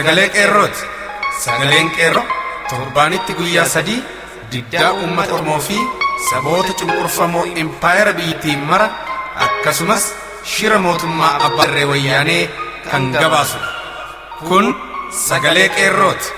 Sagalee qeerrooti. Sagaleen qeerroo torbaanitti guyyaa 3 diddaa uummata Oromoo fi saboota cunqurfamoo impaayera biyyattiin mara akkasumas shira mootummaa abbaa irree wayyaanee kan gabaasudha. Kun sagalee qeerrooti.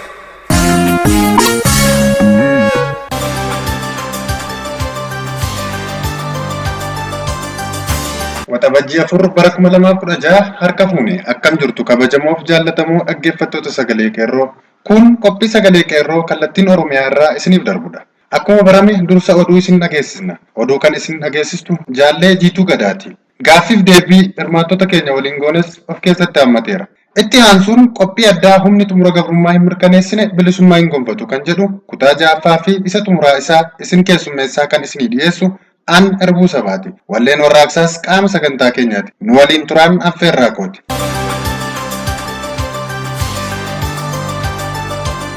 Waxabajjii 4 bara 2016 harka fuune akkam jirtu kabajamoof jaallatamoo dhaggeeffattoota sagalee qeerroo. Kun qophii sagalee qeerroo kallattiin Oromiyaa irraa isiniif darbudha. Akkuma barame dursa oduu isin dhageessisna. Oduu kan isin dhageessistu Jaallee Jiituu Gadaati. Gaaffiif deebii hirmaattota keenya waliin goones of keessatti hammateera. Itti aansuun qophii addaa humni xumura gabrummaa hin mirkaneessine bilisummaa hin gonfatu kan jedhu kutaa 6ffaa fi isa xumuraa isaa isin keessummeessaa kan isinii dhiyeessu An Erbuu Sabaati. Walleen warraaqsaas qaama sagantaa keenyaati. Nu waliin turaan affeerraa kooti.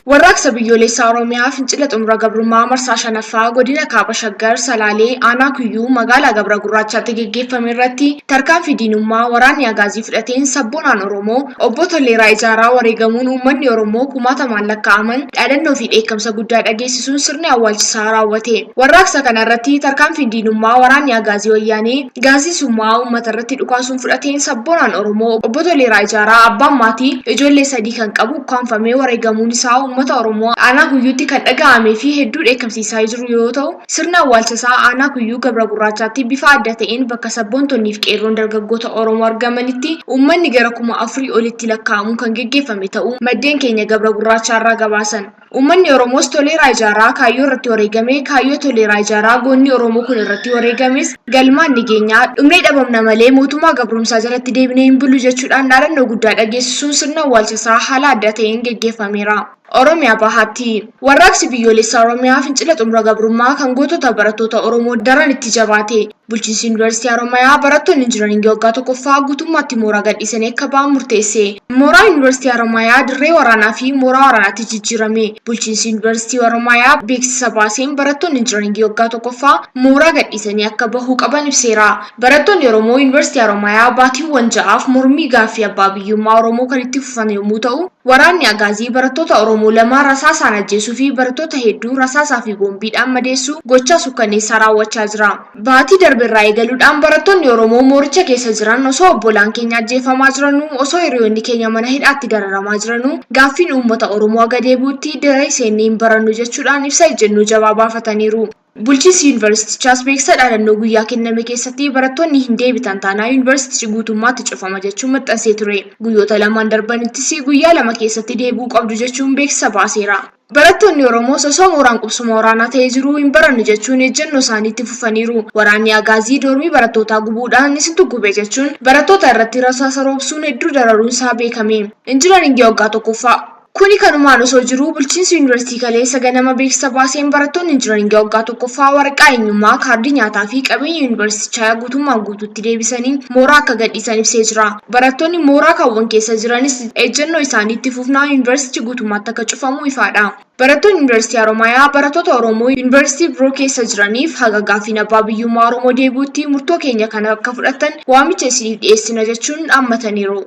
Warraaqsa biyyoolessaa Oromiyaa fincila xumura gabrummaa marsaa 5ffaa godina Kaaba Shaggar Salaalee Aanaa Kuyyuu magaalaa Gabra Gurraachaatti gaggeeffame irratti tarkaanfii diinummaa waraanni Agaazii fudhateen sabboonaan Oromoo obbo Tolleeraa Ijaaraa wareegamuun uummanni Oromoo kumaatamaan lakkaa'aman dhaadannoo fi dheekkamsa guddaa dhageessisuun sirni awwaalchisaa raawwate. Warraaqsa kana irratti tarkaanfii diinummaa waraanni Agaazii wayyaanee gaazii summaa uummata irratti dhukaasuun fudhateen sabboonaan Oromoo obbo Tolleeraa Ijaaraa abbaan maatii ijoollee 3 kan qabu ukkaanfamee wareegamuun isaa uummata Oromoo Aanaa Kuyyuutti kan dhaga'amee fi hedduu dheekkamsiisaa jiru yoo ta'u, sirna awwaalchisaa Aanaa Kuyyuu Gabra Gurraachaatti bifa adda ta'een bakka sabboontonnii fi qeerroon dargaggoota Oromoo argamanitti uummanni gara 4,000 olitti lakkaa'amuun kan gaggeeffame ta'uu maddeen keenya Gabra Gurraachaa irraa gabaasan. Uummanni Oromoos Tolleeraa Ijaaraa kaayyoo irratti wareegame kaayyoo Tolleeraa Ijaaraa goonni Oromoo kun irratti wareegames galmaan ni geenya dhumnee dhabamna malee mootummaa gabrumsaa jalatti deebinee hin bullu jechuudhaan dhaadannoo guddaa dhageessisuun sirna awwaalchisaa haala adda ta'een gaggeeffameera. Oromiyaa Bahaatti warraaqsi biyyoolessaa Oromiyaa fincila xumura gabrummaa kan gootota barattoota Oromoo daran itti jabaate. Bulchiinsi Yuunivarsiitii Oromiyaa barattoonni jiran waggaa tokkoffaa guutummaatti mooraa gadhiisanii akka ba'an murteesse. Mooraa Yuunivarsiitii Oromiyaa dirree waraanaa fi mooraa waraanaatti jijjiirame. Bulchiinsi Yuunivarsiitii Oromiyaa beeksisa baaseen barattoonni jiran waggaa tokkoffaa mooraa gadhiisanii akka bahuu qaban ibseera. Barattoonni Oromoo Yuunivarsiitii Oromiyaa baatiiwwan 6'aaf mormii gaaffii abbaa biyyummaa Oromoo kan itti fufan yommuu ta'u, waraanni Agaazii barattoota Oromoo lama rasaasaan ajjeesuu fi barattoota hedduu rasaasaa fi boombiidhaan madeessuu gochaa sukkanneessaa raawwachaa jira. Baatii darbeerraa eegaluudhaan barattoonni Oromoo mooricha keessa jiran osoo obbolaan keenya ajjeefamaa jiranuu osoo hiriyoonni keenya mana hidhaatti dararamaa jiranuu gaaffiin uummata Oromoo aga deebi'utti dirree seennee hin barannu jechuudhaan ibsa ejjennoo jabaa baafataniiru. Bulchiinsi Yuunivarsiitichaas beeksisa dhaadannoo guyyaa kenname keessatti barattoonni hin deebitan taanaa Yuunivarsiitichi guutummaatti cufama jechuun maxxansee ture. Guyyoota lamaan darbanittis guyyaa 2 keessatti deebi'uu qabdu jechuun beeksisa baaseera. Barattoonni Oromoo osoo mooraan qubsuma waraanaa ta'ee jiru hin barannu jechuun ejjennoo isaaniitti fufaniiru. Waraanni Agaazii dormii barattootaa gubuudhaan isintu gube jechuun barattoota irratti rasaasa roobsuun hedduu dararuun isaa beekame. Injinaringii waggaa tokkoffaa Kuni kanumaan osoo jiru bulchiinsi Yuunivarsiitii kaleessa ganama beeksisa baaseen barattoonni jiran waggaa tokkoffaa waraqaa eenyummaa kaardii nyaataa fi qabeenya yuunivarsiitichaa guutummaan guutuutti deebisanii mooraa akka gadhiisan ibsee jira. Barattoonni mooraa kaawwan keessa jiranis ejjennoo isaaniitti fufnaan yuunivarsiitii guutummaatti akka cufamu ifaadha. Barattoonni Yuunivarsiitii Oromiyaa barattoota Oromoo yuunivarsiitii biroo keessa jiraniif haga gaaffiin abbaa biyyummaa Oromoo deebi'utti murtoo keenya kana akka fudhatan waamicha isiniif dhiyeessina jechuun dhaammataniiru.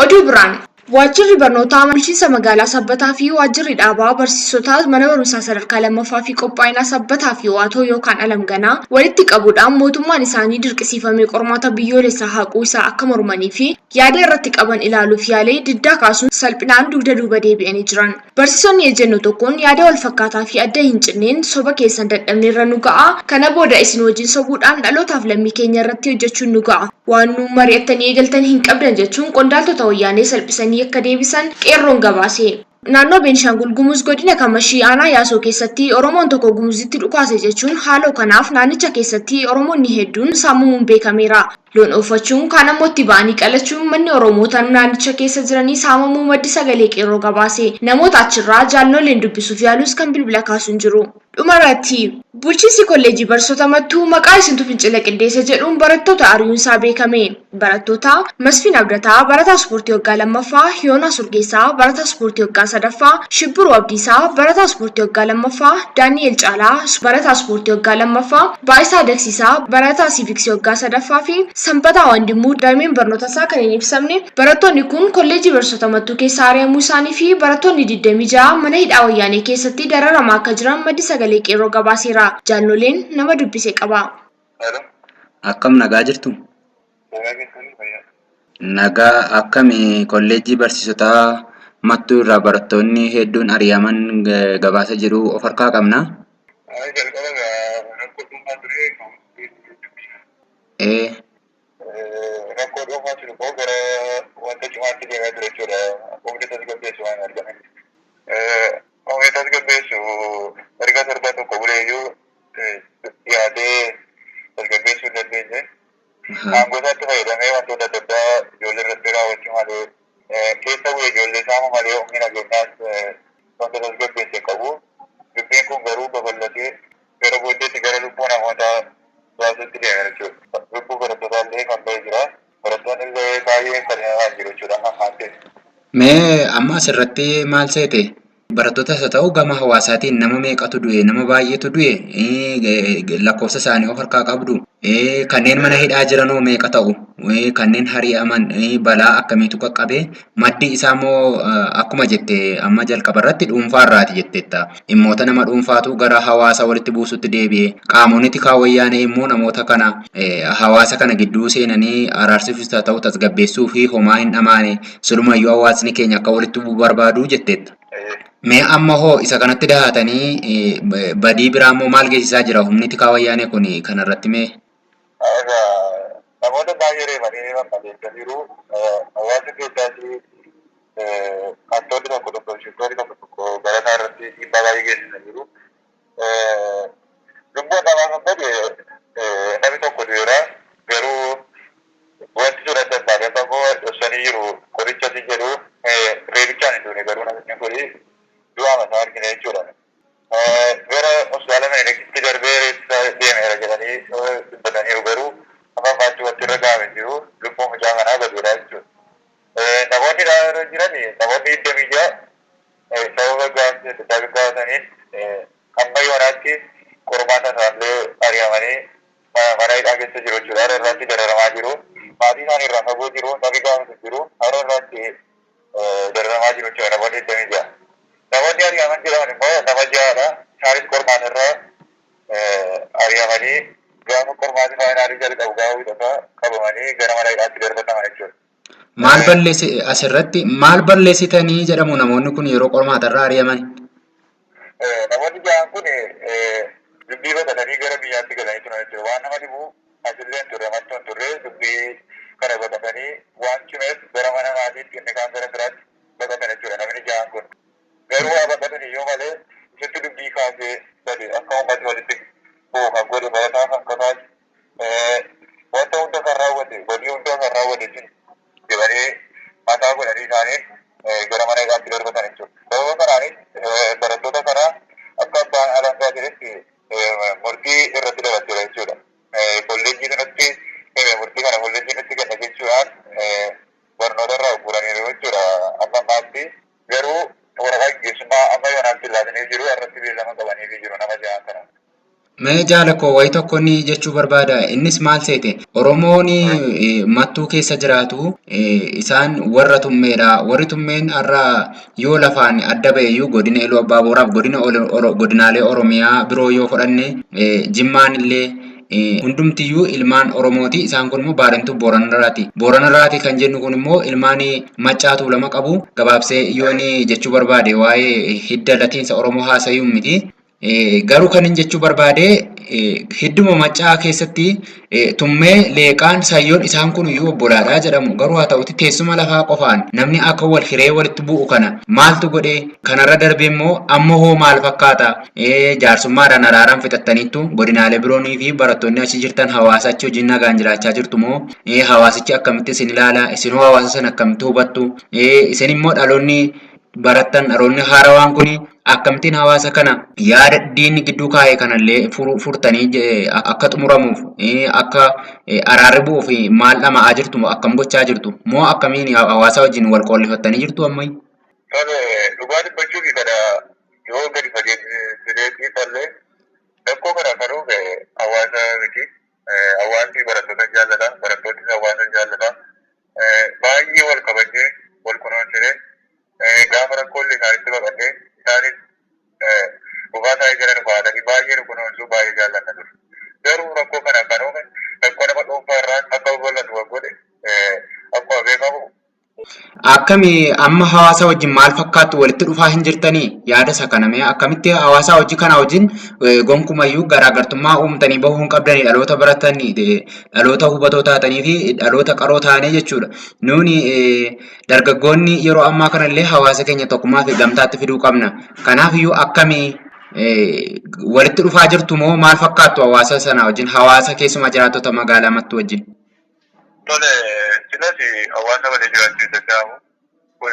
Oduu biraan Waajjirri barnootaa bulchiinsa magaalaa Sabbataa fi waajjirri dhaabaa barsiisotaa mana barumsaa sadarkaa 2ffaa fi qophaa'inaa Sabbataa fi Waatoo yookaan Alamganaa walitti qabuudhaan mootummaan isaanii dirqisiifamee qormaata biyyoolessaa haquu isaa akka mormanii fi yaada irratti qaban ilaaluuf yaalee diddaa kaasuun salphinaan dugda duuba deebi'anii jiran. Barsiisonni ejjennoo tokkoon yaada wal fakkaataa fi adda hin cinneen soba keessan dadhabneerra nu ga'a. Kana booda isin wajjin sobuudhaan dhalootaaf lammii keenya irratti hojjechuun nu ga'a. Waan nu mari'attanii eegaltan hin qabdan jechuun qondaaltota wayyaanee salphisanii akka deebisan qeerroon gabaase. Naannoo Beenishaangul Gumuz godina Kamashii Aanaa Yaasoo keessatti Oromoon tokko Gumuzitti dhukaase jechuun haaloo kanaaf naannicha keessatti Oromoonni hedduun saamamuun beekameera. Loon ooffachuun kaan ammoo itti ba'anii qalachuun manni Oromoota naannicha keessa jiranii saamamuu maddi sagalee qeerroo gabaase. Namoota achirraa jaalnoleen dubbisuuf yaalus kan bilbila kaasuun jiru. Dhumarratti bulchiinsi kolleejjii barsiisota mattuu maqaa isintu fincila qindeessa jedhuun barattoota ari'uunsaa beekame. Barattoota Masfiin Abdataa barataa ispoortii waggaa lammaffaa, Yoonaas Urgeessaa barataa ispoortii waggaa sadaffaa, Shibbiruu Abdiisaa barataa ispoortii waggaa lammaffaa, Daani'el Caalaa barataa ispoortii waggaa lammaffaa, Baayisaa Dagsiisaa barataa siiviksii waggaa sadaffaa fi Sanbataa Wandimmuu daa'imman barnoota isaa kan hin ibsamne. Barattoonni kun kolleejjii barsiisota mattuu keessa ari'amuu isaanii fi barattoonni 26 mana hidhaa wayyaanee keessatti dararamaa akka jiran maddi sagalee qeerroo gabaaseera. Jaalloleen nama dubbise qaba. Akkam nagaa jirtu? Nagaa akkami kolleejjii barsiisotaa mattuu irraa barattoonni hedduun ari'aman gabaasa jiru of harkaa qabna? Rakkoo dhuunfaa jiru koo gara wanta cimaatti deemaa jira jechuudha. Oomishni tasgabbeessu waan argaman. Oomishni tasgabbeessu erga sarbaa tokko buleeyyuu yaadee tasgabbeessuu hin dandeenye. Aangosaatti fayyadamee wantoota adda addaa ijoollee irratti raawwachuu malee keessa bu'ee ijoollee saamuu malee humni nageenyaas wanta tasgabbeesse qabu. Dubbiin kun garuu babal'atee gara booddeetti gara lubbuu namootaa baasutti deemaa jechuudha. Lubbuu barattootaa illee kan ba'ee jira. Barattoonni illee baay'ee kan hin jiru jechuudha amma ammaatti. Mee amma asirratti maal seete? Barattoota haa ta'u gama hawaasaatiin nama meeqatu du'e? Nama baay'eetu du'e? Lakkoofsa isaanii of harkaa qabdu? Kanneen mana hidhaa jiranoo meeqa ta'u? Kanneen ari'aman balaa akkamiitu qaqqabe? Maddi isaa immoo akkuma jette amma jalqaba irratti dhuunfaa irraati jetteetta. Dhimmoota nama dhuunfaatu gara hawaasa walitti buusutti deebi'e. Qaamonni tikaa wayyaanee immoo namoota kana hawaasa kana gidduu seenanii araarsuufis haa ta'u tasgabbeessuu fi homaa hin dhamaane silumayyuu hawaasni keenya akka walitti bu'u barbaadu jetteetta. Mee amma hoo isa kanatti dahatanii badii biraa immoo maal geessisaa jira humni tikaa wayyaanee kun kanarratti mee? Namoota baay'ee reebanii mammadeessaa jiru. Hawaasa keessaatti hattoonni tokko tokko shiftoonni tokko tokko barataa irratti dhiibbaa baay'ee geessisaa jiru. Lubbuu namaa kan bade namni tokko du'eera. Garuu wanti sun adda addaa gaafa immoo dhoksanii jiru qorichatti jedhu reebichaan hin duune garuu namni kun du'a mataa argina jechuudha. Gara hospitaala Minilikatti darbee deemeera jedhanii dubbataniiru garuu amma ammaatti wanti irra gahamee jiru lubbuu mucaa kanaa baduudha jechuudha. Namoonni irra jiran namoonni 26 sababa gaazii adda addaa gaggaasaniin amma yoonaatti qormaata isaallee ari'amanii mana hidhaa keessa jiru jechuudha. Har'a irratti dararamaa jiru. Maatii isaanii irraa fagoo jiru. Namni gaafatu jiru. Har'a irratti dararamaa jiru jechuudha namoonni 26. Namoonni ari'aman jedhaman immoo nama 6dha. Isaanis qormaata irraa ari'amanii gaafa qormaati faayinaalii jalqabu gaafa hidhata qabamanii gara mana hidhaatti darbataman jechuudha. Maal asirratti maal balleessitanii jedhamu namoonni kun yeroo qormaata irraa ari'aman? Namoonni 6 kun dubbii baqatanii gara biyyaatti galanii turan jechuudha. Waan nama dhibu asillee hin turre mattoon turre dubbii kana baqatanii waan cimeef gara mana maatiitti inni kaan gara biraatti baqatan jechuudha namni 6 kun. Garuu waa baqatan iyyuu malee isitti dubbii kaasee gadi akka uummati walitti bu'u kan godhe barataa kan kakaase wanta hunda kan raawwate godii hunda kan raawwate sun dibanii mataa godhanii isaanii gara mana hidhaatti darbatan jechuudha. Sababa kanaanis barattoota kana akka abbaan alangaa jedhetti murtii irratti dabalteera jechuudha. Kolleejjii kanatti murtii kana kolleejjii kanatti kenna jechuudhaan barnoota irraa guuraniiru jechuudha. Amma ammaatti garuu waraqaa gaggeessummaa amma yoonaatti laatanii jiru irratti beellama qabanii jiru nama 6 kana. Mee jaalakoo wayi tokko ni jechuu barbaada. Innis maal seete? Oromoon mattuu keessa jiraatu isaan warra tummeedha. Warri tummeen har'a yoo lafaan adda ba'eyyuu godina Iluu Abbaa Booraaf godinaalee Oromiyaa biroo yoo fudhanne Jimmaan illee hundumtiyyuu ilmaan Oromooti. Isaan kun immoo Baarentuu Booranarraati. Booranarraati kan jennu kun immoo ilmaan Maccaatu lama qabu. Gabaabsee yooni jechuu barbaade waa'ee hidda latiinsa Oromoo haasayuu miti. Garuu kan hin jechuu barbaade hidduma Maccaa keessatti tummee leeqaan sayyoon isaan kun iyyuu obbolaadhaa jedhamu. Garuu haa ta'uti teessuma lafaa qofaan namni akka wal hiree walitti bu'u kana maaltu godhe? Kanarra darbee immoo amma hoo maal fakkaata? Jaarsummaadhaan araaraan fixattaniittu godinaalee biroonii fi barattoonni achi jirtan hawaasa achi wajjin nagaan jiraachaa jirtu moo hawaasichi akkamitti isin ilaala? Isin hawaasa sana akkamitti hubattu? Isin immoo dhaloonni barattan dhaloonni haarawaan kun akkamittiin hawaasa kana yaada diinni gidduu kaa'ee kanallee furtanii akka xumuramuuf akka araarri bu'uuf maal dhama'aa jirtu akkam gochaa jirtu moo akkamiin hawaasa wajjin wal qoollifattanii jirtu ammayyu? Dhugaa dubbachuu fi kana yoo gadi fageessee tallee rakkoo kana kanuuf hawaasa miti. Hawaasni barattoota jaallata, barattoonni hawaasa jaallata. Baay'ee wal kabajee wal kunuunsine gaafa rakkoolle isaanitti baqannee isaanis dhufaa isaanii jiran baatanii baay'ee kunuunsuu baay'ee jaallata ture. Garuu rakkoo kana kanuuf rakkoo nama dhuunfaa irraa akka bal'atu godhe akkuma beekamu. Akkami amma hawaasa wajjin maal fakkaatu walitti dhufaa hin jirtanii yaada isa kanamee akkamitti hawaasa hojii kana wajjin gonkumayyuu garaagartummaa uumtanii bahuu hin qabdanii dhaloota baratanii dhaloota hubatoo taatanii fi dhaloota qaroo ta'anii jechuudha. Nuuni dargaggoonni yeroo ammaa kanallee hawaasa keenya tokkummaa fi gamtaatti fiduu qabna. Kanaafiyyuu akkami walitti dhufaa jirtu moo maal fakkaattu hawaasa sana wajjin hawaasa keessumaa jiraattota magaalaa Mattuu wajjin? Tole silas hawaasa waliin jiraachuu danda'amu.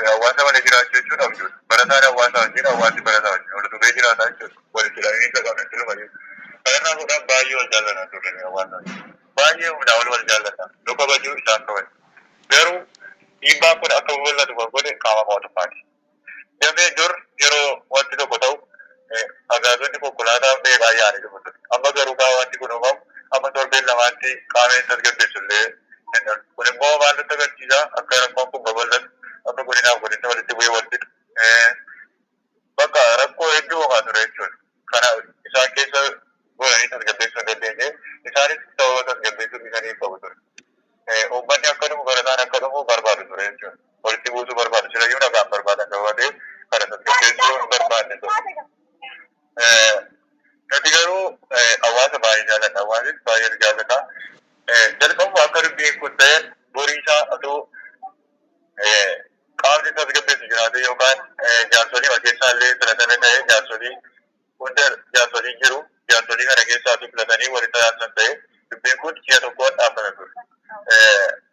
Hawaasa waliin jiraachuu jechuun abjuudha. Barataan hawaasa wajjin hawaasni barataa wajjin wal dhufee jiraataa jechuudha. Walitti hidhanii qaban jechuudha malee. Kanarraa fuudhaan baay'ee wal jaallatan turre hawaasa wajjin. Baay'ee humnaa wal jaallatan. Nu kabajuu isaan kabaju. Garuu dhiibbaan kun akka bal'atu kan godhe qaama mootummaati. Dafee dur yeroo wanti tokko ta'u agaazonni konkolaataa ba'ee baay'ee aanee dhufu ture. Amma garuu gaafa wanti kun uumamu amma torbeen lamaatti qaameen tasgabbeessullee kun immoo maal nutti agarsiisa akka rakkoon kun babal'atu akka godinaaf godinni walitti bu'ee walitti bakka rakkoo hedduu uumaa ture jechuudha. Kana isaan keessa godhanii tasgabbeessuu hin dandeenye isaanis sababa tasgabbeessuu dhiisanii qabu ture. Uummanni akka dhumu barataan akka dhumu barbaadu ture jechuudha. Walitti buusuu barbaadu silayyuu nagaan barbaadan gabaatee kana tasgabbeessuu hin barbaanne ture. Nuti garuu hawaasa baay'ee jaalladha. Hawaasis baay'ee jaallata. Jalqabuma akka dubbiin kun ta'e borii isaa otoo qaamni tasgabbeessu jiraate yookaan jaarsolii keessaa illee filatame ta'e jaarsolii hunda jaarsolii jiru jaarsolii kana keessaa filatanii walitti taasisan ta'e dubbiin kun si'a tokkoon dhaabbata ture.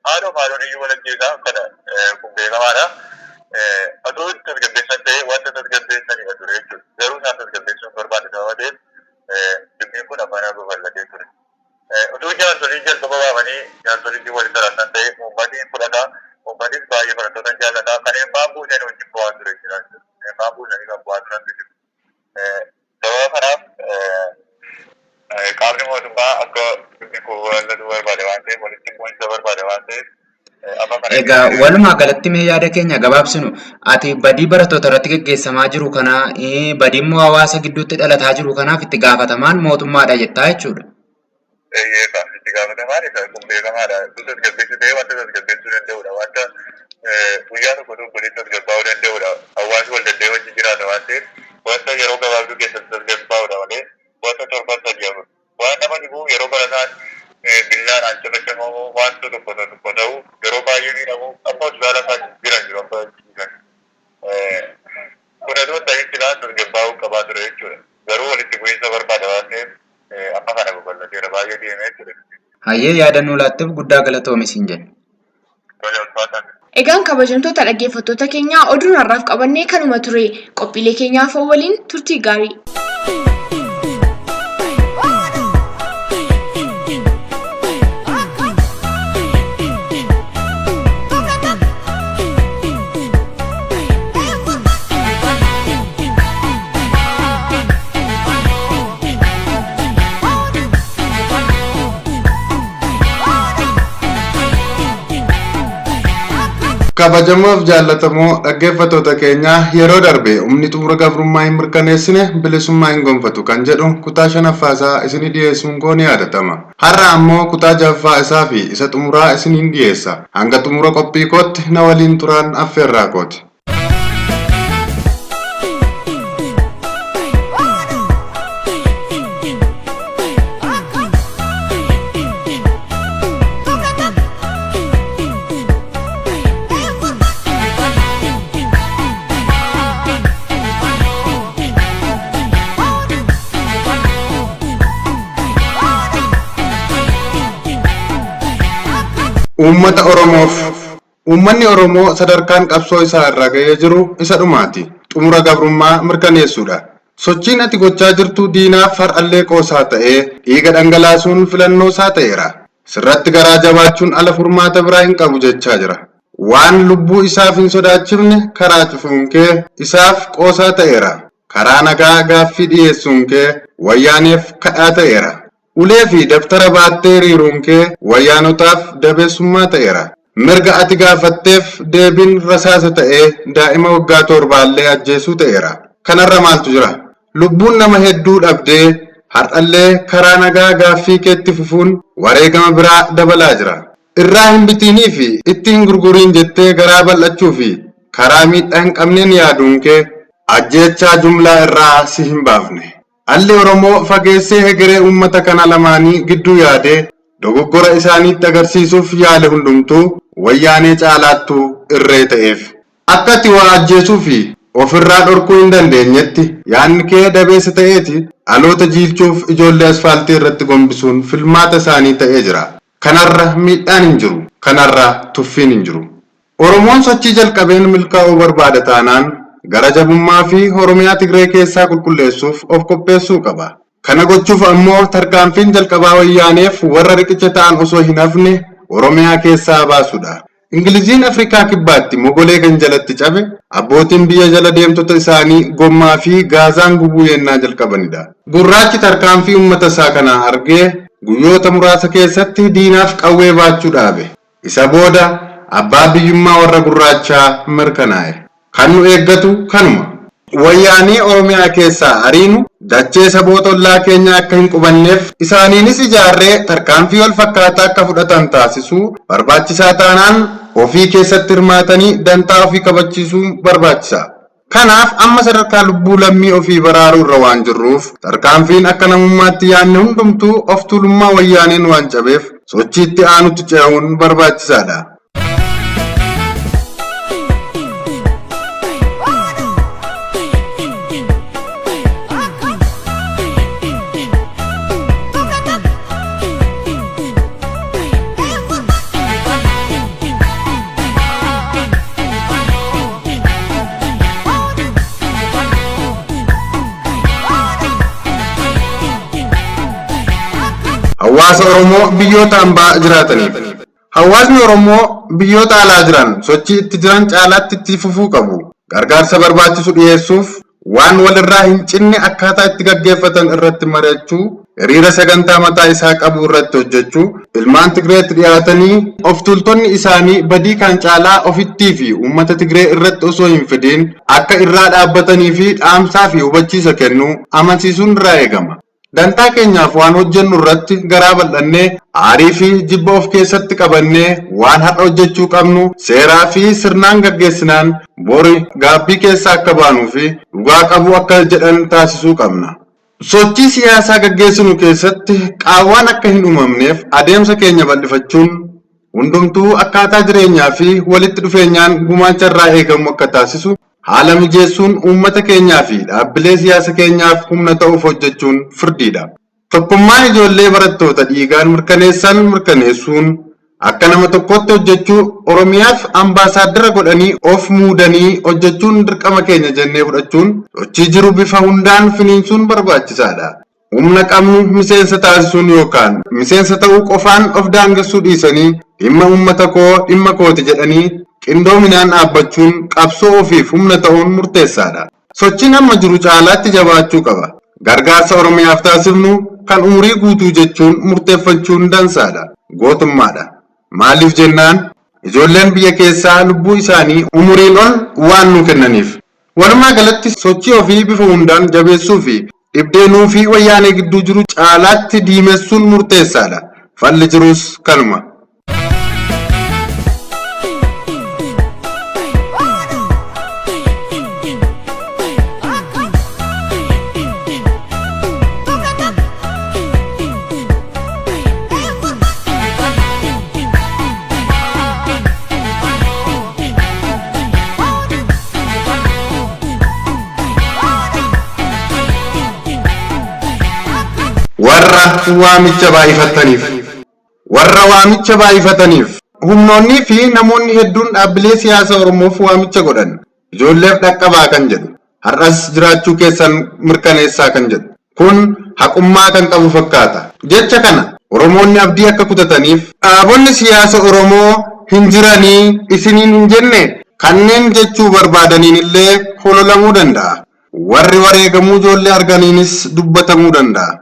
Haadhoon iyyuu walajjeesaa kana kun beekamaadha. Otoo tasgabbeessan ta'e wanta tasgabbeessanidha ture jechuudha. Garuu isaan tasgabbeessuu hin barbaanne sababa ta'eef dubbiin kun afaanaa babal'atee ture. Utuu jaarsolii jalqaba waamanii jaarsoliitti walitti taasisan ta'e uummanni fudhata. Uummannis baay'ee barattoota jaallata. Kan eebbaan buusanii wajjin bu'aa ture jira. Eebbaan buusanii kan bu'aa turantu jiru. Sababa kanaaf qaamni mootummaa akka wallatu barbaade waan ta'eef walitti bu'insa barbaade waan ta'eef. Egaa walumaa galatti mee yaada keenya gabaabsinu ati badii barattoota irratti gaggeessamaa jiru kana badii immoo hawaasa gidduutti dhalataa jiru kanaaf itti gaafatamaan mootummaadha jettaa jechuudha. Itti gaafatamaan isa kun beekamaadha. Tasgabbeessuu ta'ee wanta tasgabbeessuu danda'udha. Wanta guyyaa tokko tokkotti tasgabbaa'uu danda'udha. Hawaasni wal danda'ee wajjin jiraata waan ta'eef wanta yeroo gabaabduu keessatti tasgabbaa'udha malee wanta torban sadii afur. Waan nama dhibu yeroo barataan billaadhaan cafacamamu wanta tokko ta'u yeroo baay'ee miidhamu amma hospitaala isaa jiran jiru amma jiran. Kun aduu ta'etti laan tasgabbaa'uu qabaa ture jechuudha. Garuu walitti bu'iinsa barbaada waan ta'eef amma kana babal'ateera baay'ee deemee ture. Hayyee yaadannoo laatteef guddaa galatoomi siin jenna. Egaan kabajamtoota dhaggeeffattoota keenyaa oduun har'aaf qabannee kanuma ture. Qophiilee keenyaaf waliin turtii gaarii. Kabajamoof jaallatamoo dhaggeeffattoota keenya yeroo darbe humni xumura gabrummaa hin mirkaneessine bilisummaa hin gonfatu kan jedhu kutaa shanaffaasaa isinii dhiyeessuun koo ni yaadatama. Har'a ammoo kutaa jahaffaa isaa fi isa xumuraa isiniin dhiyeessa. Hanga xumura qophii kootti na waliin turaan affeerraa kooti. Uummanni Oromoo sadarkaan qabsoo isaa irra ga'ee jiru isa dhumaati. xumura gabrummaa mirkaneessuudha. Sochiin ati gochaa jirtu diinaaf har'allee qoosaa ta'ee dhiiga dhangalaasuun filannoo isaa ta'eera. Sirratti garaa jabaachuun ala furmaata biraa hin qabu jechaa jira. Waan lubbuu isaaf hin sodaachifne karaa cufuun kee isaaf qoosaa ta'eera. Karaa nagaa gaaffii dhiyeessuun kee wayyaaneef kadhaa ta'eera. Ulee fi daftara baattee hiriiruun kee wayyaanotaaf dabeessummaa ta'eera. Mirga ati gaafatteef deebiin rasaasa ta'ee daa'ima waggaa 7 ajjeesuu ta'eera. Kanarra maaltu jira? Lubbuun nama hedduu dhabdee har'allee karaa nagaa gaaffii keetti fufuun wareegama biraa dabalaa jira. Irraa hin bitiinii fi ittiin gurguriin jettee garaa bal'achuu fi karaa miidhaa hin qabneen yaaduun kee ajjeechaa jumlaa irraa si hin baafne. Alli Oromoo fageessee hegeree uummata kana lamaanii gidduu yaadee dogoggora isaaniitti agarsiisuuf yaale hundumtuu wayyaanee caalaattuu irree ta'eef. Akka ati waa ajjeesuu fi ofirraa dhorkuu hin dandeenyetti yaadni kee dabeessa ta'eeti dhaloota jiilchuuf ijoollee asfaaltii irratti gombisuun filmaata isaanii ta'ee jira. Kanarra miidhaan hin jiru. Kanarra tuffiin hin jiru. Oromoon sochii jalqabeen milkaa'uu barbaada taanaan gara jabummaa fi Oromiyaa Tigree keessaa qulqulleessuuf of qopheessuu qaba. Kana gochuuf ammoo tarkaanfiin jalqabaa wayyaaneef warra riqicha ta'an osoo hin hafne Oromiyaa keessaa baasuudha. Ingiliziin Afrikaa kibbaatti mogolee kan jalatti cabe abbootiin biyya jala deemtota isaanii gommaa fi gaazaan gubuu yennaa jalqabanidha. Gurraachi tarkaanfii uummata isaa kanaa argee guyyoota muraasa keessatti diinaaf qawwee baachuu dhaabe. Isa booda abbaa biyyummaa warra gurraachaa mirkanaa'e. Kan nu eeggatu kanuma. Wayyaanii Oromiyaa keessaa ariinu dachee saboota ollaa keenya akka hin qubanneef isaaniinis ijaarree tarkaanfii wal fakkaataa akka fudhatan taasisuu barbaachisaa taanaan ofii keessatti hirmaatanii dantaa ofii kabachiisuun barbaachisaa. Kanaaf amma sadarkaa lubbuu lammii ofii baraaruu irra waan jirruuf tarkaanfiin akka namummaatti yaadne hundumtuu of tuulummaa wayyaaneen waan cabeef sochiitti aanutti ce'uun barbaachisaadha. Hawaasa Oromoo biyyoota hambaa jiraataniif. Hawaasni Oromoo biyyoota alaa jiran sochii itti jiran caalaatti itti fufuu qabu. Gargaarsa barbaachisu dhiyeessuuf waan walirraa hin cinne akkaataa itti gaggeeffatan irratti mari'achuu, hiriira sagantaa mataa isaa qabu irratti hojjechuu, ilmaan Tigreetti dhiyaatanii of tuultonni isaanii badii kan caalaa ofittii fi uummata Tigree irratti osoo hin fidiin akka irraa dhaabbatanii fi dhaamsaa fi hubachiisa kennuu amansiisuun irraa eegama. Dantaa keenyaaf waan hojjennu irratti garaa bal'annee aarii fi jibba of keessatti qabannee waan har'a hojjechuu qabnu seeraa fi sirnaan gaggeessinaan bori gaabbii keessa akka baanuu fi dhugaa qabu akka jedhan taasisuu qabna. Sochii siyaasaa gaggeessinu keessatti qaawwaan akka hin uumamneef adeemsa keenya bal'ifachuun hundumtuu akkaataa jireenyaa fi walitti dhufeenyaan gumaacha irraa eegamu akka taasisu haala mijeessuun uummata keenyaa fi dhaabbilee siyaasa keenyaaf humna ta'uuf hojjechuun firdiidha. Tokkummaan ijoollee barattoota dhiigaan mirkaneessuun akka nama tokkotti hojjechuu Oromiyaaf ambaasaaddara godhanii of muudanii hojjechuun dirqama keenya jennee fudhachuun sochii jiru bifa hundaan finiinsuun barbaachisaadha. Humna qabnu miseensa taasisuun yookaan miseensa ta'uu qofaan of daangessuu dhiisanii dhimma uummata koo dhimma kooti jedhanii qindoominaan dhaabbachuun qabsoo ofiif humna ta'uun murteessaadha. Sochiin amma jiru caalaatti jabaachuu qaba. Gargaarsa Oromiyaaf taasifnu kan umurii guutuu jechuun murteeffachuun dansaadha. Gootummaadha. Maaliif jennaan ijoolleen biyya keessaa lubbuu isaanii umuriin ol waan nu kennaniif. Walumaa galatti sochii ofii bifa hundaan jabeessuu fi dhibdeenuu fi wayyaanee gidduu jiru caalaatti diimessuun murteessaadha. Falli jirus kanuma. warra waamicha baay'ifataniif humnoonnii fi namoonni hedduun dhaabbilee siyaasa Oromoof waamicha godhan ijoolleef dhaqqabaa kan jedhu har'as jiraachuu keessan mirkaneessaa kan jedhu. Kun haqummaa kan qabu fakkaata. Jecha kana Oromoonni abdii akka kutataniif dhaabonni siyaasa Oromoo hin jiranii isiniin hin jenne kanneen jechuu barbaadaniin illee hololamuu danda'a. Warri wareegamuu ijoollee arganiinis dubbatamuu danda'a.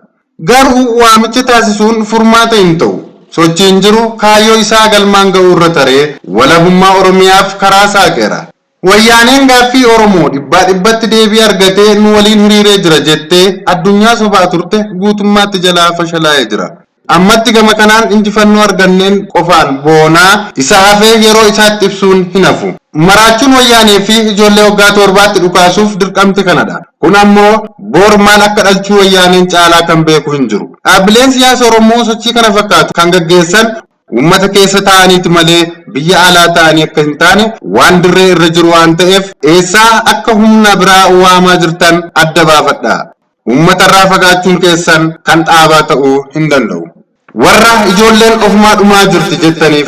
Garuu waamicha taasisuun furmaata hin ta'u. Sochiin jiru kaayyoo isaa galmaan ga'uu irra taree walabummaa Oromiyaaf karaa saaqeera. Wayyaaneen gaaffii Oromoo dhibbaa dhibbatti deebii argatee nu waliin hiriiree jira jettee addunyaa sobaa turte guutummaatti jalaa fashalaa'ee jira. Ammatti gama kanaan injifannoo arganneen qofaan boonaa isa hafee yeroo isaatti ibsuun hin hafu. Maraachuun wayyaanee fi ijoollee waggaa 7tti dhukaasuuf dirqamti kanadha. Kun ammoo boor maal akka dhalchuu wayyaaneen caalaa kan beeku hin jiru. Dhaabbileen siyaasa Oromoo sochii kana fakkaatu kan gaggeessan uummata keessa ta'aniiti malee biyya alaa ta'anii akka hin taane waan dirree irra jiru waan ta'eef eessaa akka humna biraa waamaa jirtan adda baafadhaa. Uummata irraa fagaachuun keessan kan dhaabaa ta'uu hin danda'u. Warra ijoolleen ofumaa dhumaa jirti jettaniif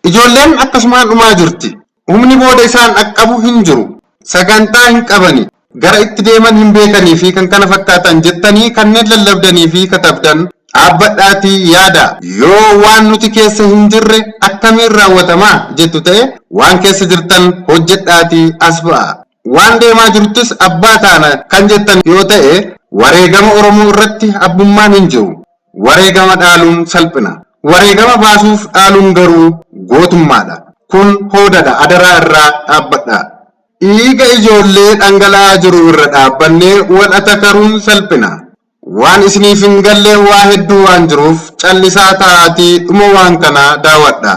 ijoolleen akkasumaan dhumaa jirti. Humni booda isaan dhaqqabu hin jiru. Sagantaa hin qabani. Gara itti deeman hin beekanii fi kan kana fakkaatan jettanii kanneen lallabdanii fi katabdan dhaabbadhaatii yaada. Yoo waan nuti keessa hin jirre akkamiin raawwatamaa jettu ta'e waan keessa jirtan hojjedhaatii as ba'a. Waan deemaa jirtus abbaa taana kan jettan yoo ta'e wareegama Oromoo irratti abbummaan hin jiru. Wareegama dhaaluun salphina. Wareegama baasuuf dhaaluun garuu gootummaadha. Kun hoodadha adaraa irraa dhaabbadha. Dhiiga ijoollee dhangala'aa jiru irra dhaabbannee wal atakaruun salphina. Waan isiniif hin galle waa hedduu waan jiruuf callisaa ta'aatii dhuma waan kanaa daawwadha.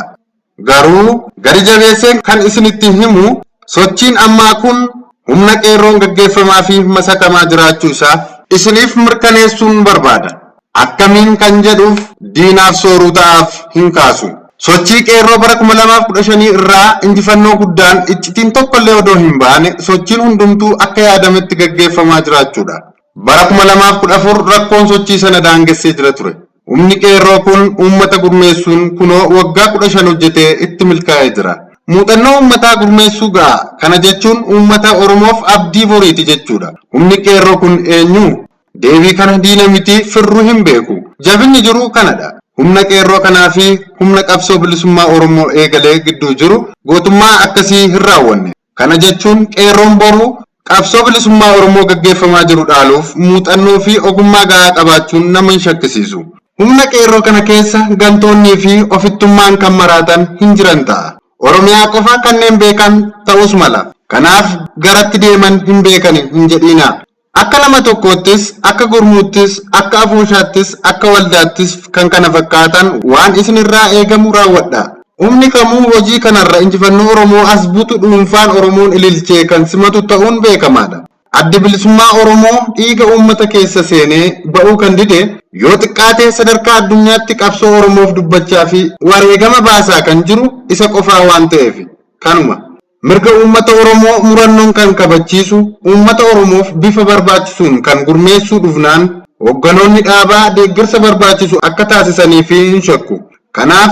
Garuu gadi jabeesseen kan isinitti himu sochiin ammaa kun humna qeerroon gaggeeffamaa fi masakamaa jiraachuu isaa isiniif mirkaneessuun barbaada. Akkamiin kan jedhuuf diinaaf sooruu ta'aaf hin kaasu. Sochii qeerroo bara 2015 irraa injifannoo guddaan iccitiin tokkollee odoo hin baane sochiin hundumtuu akka yaadametti gaggeeffamaa jiraachuudha. Bara 2014 rakkoon sochii sana daangessee jira ture. Humni qeerroo kun uummata gurmeessuun kunoo waggaa 15 hojjetee itti milkaa'ee jira. Muuxannoo uummataa gurmeessuu ga'a. Kana jechuun uummata Oromoof abdii boriiti jechuudha. Humni qeerroo kun eenyu? Deebii kana diina miti firruu hin beeku. Jabinni jiru kanadha. Humna qeerroo kanaa fi humna qabsoo bilisummaa Oromoo eegalee gidduu jiru gootummaa akkasii hin raawwanne. Kana jechuun qeerroon boruu qabsoo bilisummaa Oromoo gaggeeffamaa jiru dhaaluuf muuxannoo fi ogummaa gahaa qabaachuun nama hin shakkisiisu. Humna qeerroo kana keessa gantoonnii fi ofittummaan kan maraatan hin jiran ta'a. Oromiyaa qofa kanneen beekan ta'us mala. Kanaaf garatti deeman hin beekani hin jedhiina. Akka nama tokkoottis, akka gurmuuttis, akka afuushaattis, akka waldaattis kan kana fakkaatan waan isinirraa eegamu raawwadha. Humni kamuu hojii kanarra injifannoo Oromoo as buutu dhuunfaan Oromoon ililchee kan simatu ta'uun beekamaadha. Addi bilisummaa Oromoo dhiiga uummata keessa seenee ba'uu kan dide yoo xiqqaatee sadarkaa addunyaatti qabsoo Oromoof dubbachaa fi wareegama baasaa kan jiru isa qofaa waan ta'eef kanuma. Mirga uummata Oromoo murannoon kan kabachiisu uummata Oromoof bifa barbaachisuun kan gurmeessuu dhufnaan hogganoonni dhaabaa deeggarsa barbaachisu akka taasisanii fi hin shakku. Kanaaf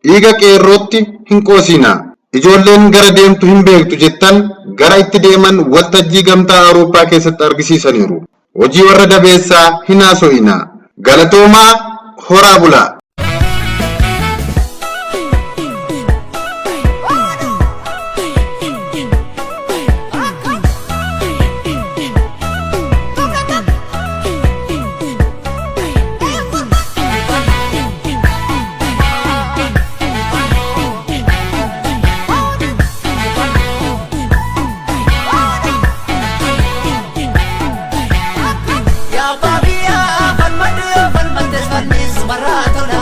dhiiga qeerrootti hin qoosinaa. Ijoolleen gara deemtu hin beektu jettan gara itti deeman waltajjii gamtaa Awurooppaa keessatti argisiisaniiru. Hojii warra dabeessaa hin haaso'inaa. Galatoomaa horaa bulaa. Falmate, falmate, falmate, falmate, falmate,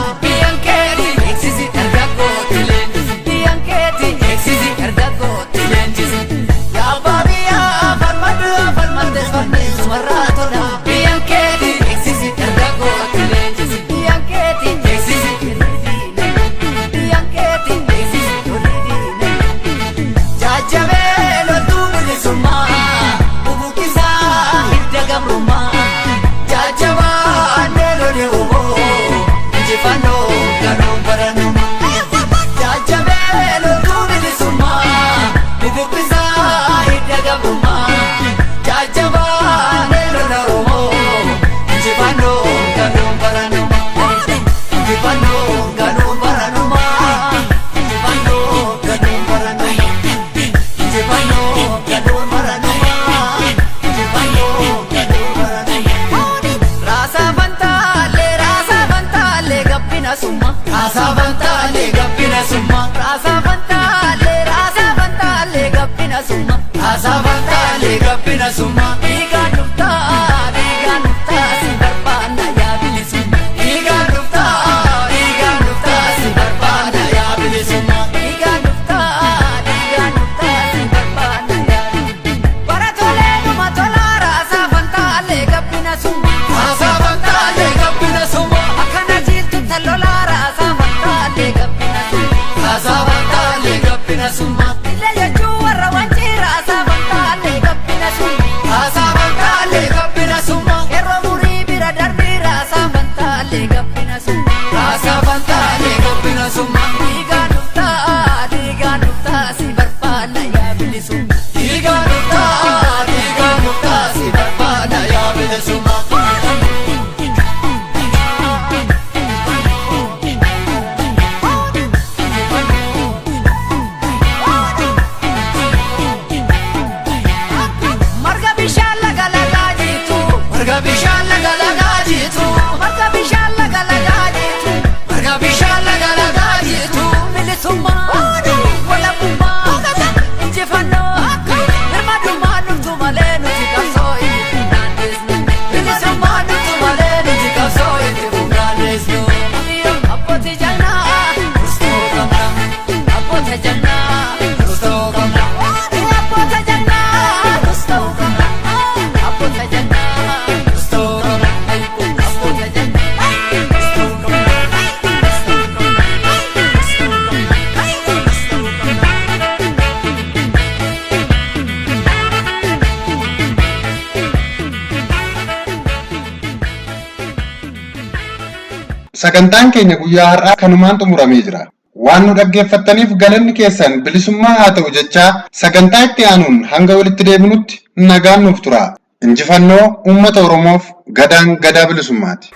gabbina summa dhiigaan dhuftaa si barbaanna yaa bilisummaa dhiigaan dhuftaa si barbaanna yaa bilisummaa dhiigaan dhuftaa si barbaanna yaa bilisummaa bara tolee dhuma tolaa raasaa fantaalee gabbina summa akkana jiiltu tallolaa raasaa fantaalee gabbina summa illee jechuu warra wancii raasaa fantaalee gabbina summa yeroo murii bira darbii raasaa fantaalee gabbina summa dhiigaan dhuftaa si barbaanna yaa bilisummaa dhiigaan dhuftaa si barbaanna yaa bilisummaa Sagantaan keenya guyyaa har'aa kanumaan xumuramee jira. Waan nu dhaggeeffattaniif galanni keessan bilisummaa haa ta'u jechaa sagantaa itti aanuun hanga walitti deebinutti nagaan nuuf tura. Injifannoo uummata Oromoof. Gadaan gadaa bilisummaati.